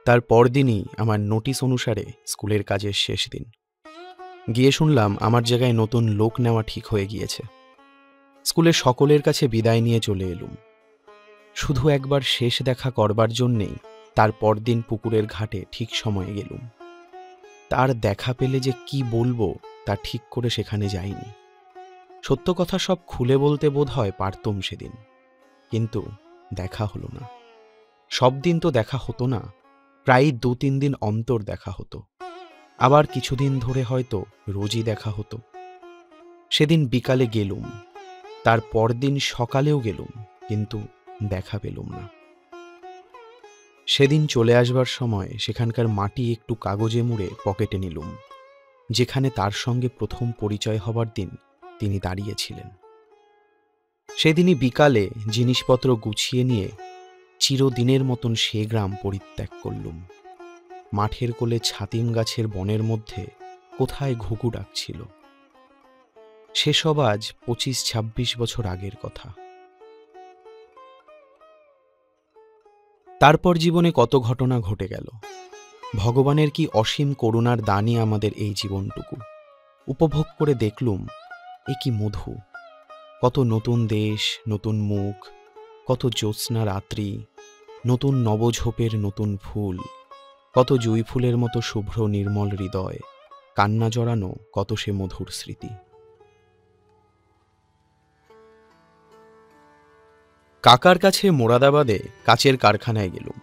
তার পরদিনই আমার নোটিশ অনুসারে স্কুলের কাজের শেষ দিন। গিয়ে শুনলাম আমার জায়গায় নতুন লোক নেওয়া ঠিক হয়ে গিয়েছে। স্কুলের সকলের কাছে বিদায় নিয়ে চলে এলুম। শুধু একবার শেষ দেখা করবার জন্যেই তার পরদিন পুকুরের ঘাটে ঠিক সময়ে গেলুম। তার দেখা পেলে যে কি বলবো তা ঠিক করে সেখানে যাইনি। সত্য কথা সব খুলে বলতে বোধ হয় পারতুম সেদিন, কিন্তু দেখা হলো না। সব দিন তো দেখা হতো না, প্রায় 2-3 দিন অন্তর দেখা হতো। আবার কিছুদিন ধরে হয়তো রোজই দেখা হতো। সেদিন বিকালে গেলুম, তার পরদিন সকালেও গেলুম, কিন্তু দেখা পেলুম না। সেদিন চলে আসবার সময় সেখানকার মাটি একটু কাগজে মুড়ে পকেটে নিলুম, যেখানে তার সঙ্গে প্রথম পরিচয় হবার দিন তিনি দাঁড়িয়েছিলেন। সেদিনই বিকালে জিনিসপত্র গুছিয়ে নিয়ে চিরদিনের মতন সে গ্রাম পরিত্যাগ করলুম। মাঠের কোলে ছাতিম গাছের বনের মধ্যে কোথায় ঘুঘু ডাকছিল। সেসব আজ 25-26 বছর আগের কথা। তারপর জীবনে কত ঘটনা ঘটে গেল। ভগবানের কি অসীম করুণার দানই আমাদের এই জীবনটুকু। উপভোগ করে দেখলুম, এ কি মধু। কত নতুন দেশ, নতুন মুখ, কত জ্যোৎস্না রাত্রি, নতুন নবঝোপের নতুন ফুল, কত জুঁই ফুলের মতো শুভ্র নির্মল হৃদয়, কান্না জড়ানো কত সে মধুর স্মৃতি। কাকার কাছে মোরাদাবাদে কাচের কারখানায় গেলুম।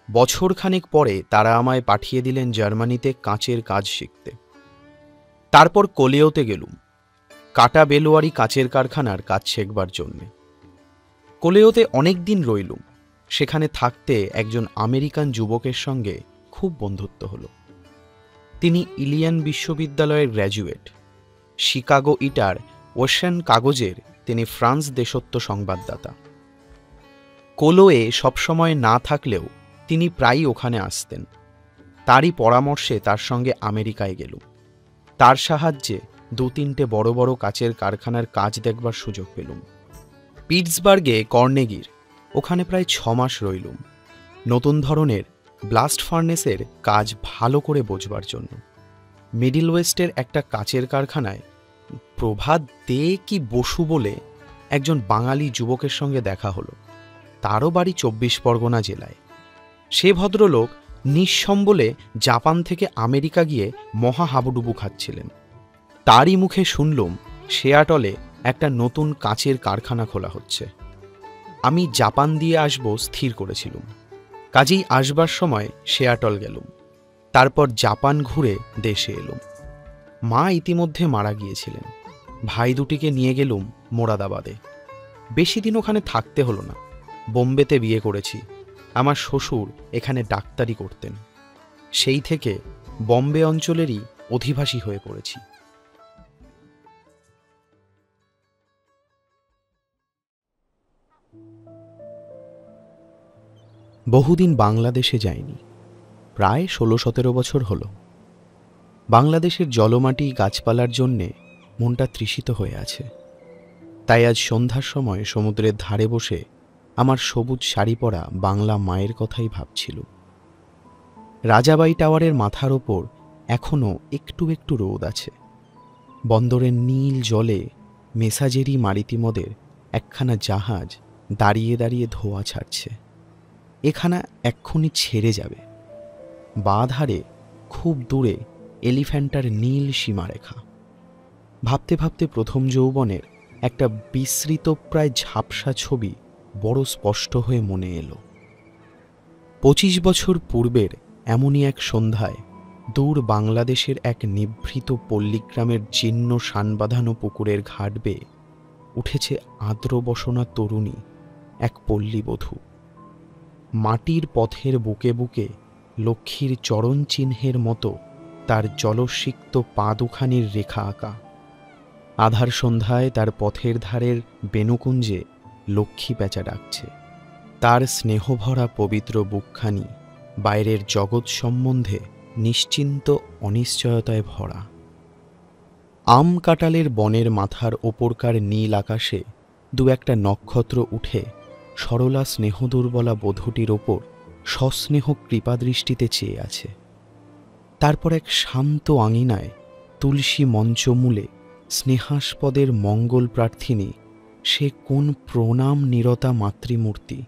বছরখানেক পরে তারা আমায় পাঠিয়ে দিলেন জার্মানিতে কাঁচের কাজ শিখতে। তারপর কোলিওতে গেলুম, কাটা বেলোয়ারি কাচের কারখানার কাজ শেখবার জন্যে। কোলিওতে অনেক দিন রইলুম। সেখানে থাকতে একজন আমেরিকান যুবকের সঙ্গে খুব বন্ধুত্ব হল। তিনি ইলিয়ান বিশ্ববিদ্যালয়ের গ্র্যাজুয়েট। শিকাগো ইটার ওশেন কাগজের তিনি ফ্রান্স দেশত্ব সংবাদদাতা। কোলোয়ে সবসময় না থাকলেও তিনি প্রায়ই ওখানে আসতেন। তারই পরামর্শে তার সঙ্গে আমেরিকায় গেলুম। তার সাহায্যে 2-3টে বড় বড় কাচের কারখানার কাজ দেখবার সুযোগ পেলুম। পিটসবার্গে কর্নেগির, ওখানে প্রায় 6 মাস রইলুম, নতুন ধরনের ব্লাস্ট ফার্নেসের কাজ ভালো করে বোঝবার জন্য। মিডিল ওয়েস্টের একটা কাচের কারখানায় প্রভাত দে কি বসু বলে একজন বাঙালি যুবকের সঙ্গে দেখা হলো। তারও বাড়ি 24 পরগনা জেলায়। সে ভদ্রলোক নিঃসম্বলে জাপান থেকে আমেরিকা গিয়ে মহা হাবুডুবু খাচ্ছিলেন। তারই মুখে শুনলুম সিয়াটলে একটা নতুন কাঁচের কারখানা খোলা হচ্ছে। আমি জাপান দিয়ে আসব স্থির করেছিলুম, কাজেই আসবার সময় সিয়াটল গেলুম। তারপর জাপান ঘুরে দেশে এলুম। মা ইতিমধ্যে মারা গিয়েছিলেন। ভাই দুটিকে নিয়ে গেলুম মোরাদাবাদে। বেশি দিন ওখানে থাকতে হলো না। বোম্বেতে বিয়ে করেছি। আমার শ্বশুর এখানে ডাক্তারি করতেন। সেই থেকে বম্বে অঞ্চলেরই অধিবাসী হয়ে পড়েছি। বহুদিন বাংলাদেশে যাইনি, প্রায় 16-17 বছর হলো। বাংলাদেশের জলমাটি গাছপালার জন্যে মনটা তৃষিত হয়ে আছে। তাই আজ সন্ধ্যার সময় সমুদ্রের ধারে বসে আমার সবুজ শাড়ি পরা বাংলা মায়ের কথাই ভাবছিল। রাজাবাই টাওয়ারের মাথার ওপর এখনও একটু একটু রোদ আছে। বন্দরের নীল জলে মেসাজেরি মারিতিমদের একখানা জাহাজ দাঁড়িয়ে দাঁড়িয়ে ধোঁয়া ছাড়ছে। এখানা এক্ষুনি ছেড়ে যাবে। বাঁ ধারে খুব দূরে এলিফ্যান্টার নীল সীমারেখা। ভাবতে ভাবতে প্রথম যৌবনের একটা বিস্মৃত প্রায় ঝাপসা ছবি বড় স্পষ্ট হয়ে মনে এলো। 25 বছর পূর্বের এমনই এক সন্ধ্যায় দূর বাংলাদেশের এক নিভৃত পল্লীগ্রামের জীর্ণ শানবাঁধানো পুকুরের ঘাট বেয়ে উঠেছে আর্দ্রবসনা তরুণী এক পল্লীবধূ। মাটির পথের বুকে বুকে লক্ষ্মীর চরণ চিহ্নের মতো তার জলসিক্ত পা দুখানির রেখা আঁকা। আধার সন্ধ্যায় তার পথের ধারের বেণুকুঞ্জে লক্ষ্মী প্যাঁচা ডাকছে। তার স্নেহভরা পবিত্র বুকখানি বাইরের জগৎ সম্বন্ধে নিশ্চিন্ত অনিশ্চয়তায় ভরা। আম কাঁঠালের বনের মাথার ওপরকার নীল আকাশে দু একটা নক্ষত্র উঠে সরলা স্নেহদুর্বলা বধূটির ওপর সস্নেহ কৃপাদৃষ্টিতে চেয়ে আছে। তারপর এক শান্ত আঙিনায় তুলসী মঞ্চমূলে স্নেহাস্পদের মঙ্গল প্রার্থিনী সে কোন প্রণাম নিরতা মাতৃমূর্তি,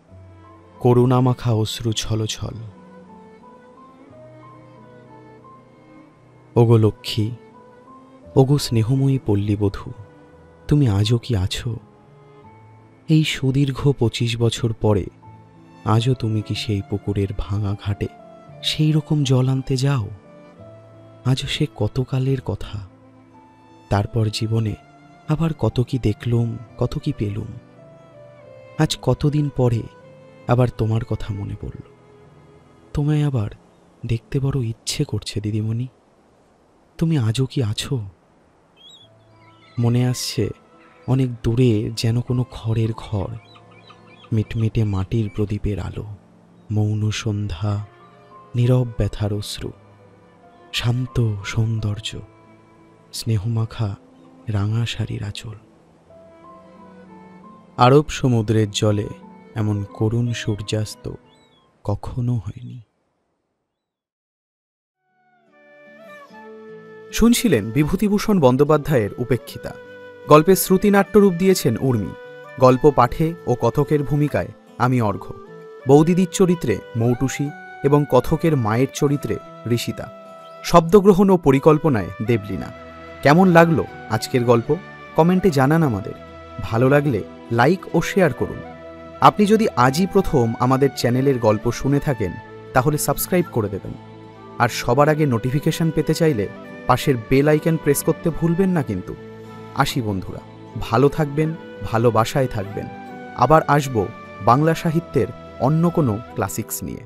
করুণামাখা অশ্রু ছলছল। ওগো লক্ষ্মী, ওগো স্নেহময়ী পল্লীবধূ, তুমি আজও কি আছো? এই সুদীর্ঘ 25 বছর পরে আজও তুমি কি সেই পুকুরের ভাঙা ঘাটে সেই রকম জল আনতে যাও? আজও সে কতকালের কথা। তারপর জীবনে আবার কত কি দেখলুম, কত কি পেলুম। আজ কতদিন পরে আবার তোমার কথা মনে পড়ল। তোমায় আবার দেখতে বড় ইচ্ছে করছে দিদিমণি। তুমি আজও কি আছো? মনে আসছে অনেক দূরে যেন কোনো খড়ের ঘর, মিটমিটে মাটির প্রদীপের আলো, মৌন সন্ধ্যা, নীরব ব্যথার অশ্রু, শান্ত সৌন্দর্য, স্নেহমাখা রাঙা শাড়ির আঁচল। আরব সমুদ্রের জলে এমন করুণ সূর্যাস্ত কখনো হয়নি। শুনছিলেন বিভূতিভূষণ বন্দ্যোপাধ্যায়ের উপেক্ষিতা। গল্পের শ্রুতিনাট্য রূপ দিয়েছেন উর্মি। গল্প পাঠে ও কথকের ভূমিকায় আমি অর্ঘ্য। বৌদিদির চরিত্রে মৌটুসী এবং কথকের মায়ের চরিত্রে ঋষিতা। শব্দগ্রহণ ও পরিকল্পনায় দেবলীনা। কেমন লাগলো আজকের গল্প কমেন্টে জানান আমাদের। ভালো লাগলে লাইক ও শেয়ার করুন। আপনি যদি আজই প্রথম আমাদের চ্যানেলের গল্প শুনে থাকেন তাহলে সাবস্ক্রাইব করে দেবেন। আর সবার আগে নোটিফিকেশন পেতে চাইলে পাশের বেল আইকন প্রেস করতে ভুলবেন না কিন্তু। আসি বন্ধুরা, ভালো থাকবেন, ভালোবাসায় থাকবেন। আবার আসব বাংলা সাহিত্যের অন্য কোনো ক্লাসিক্স নিয়ে।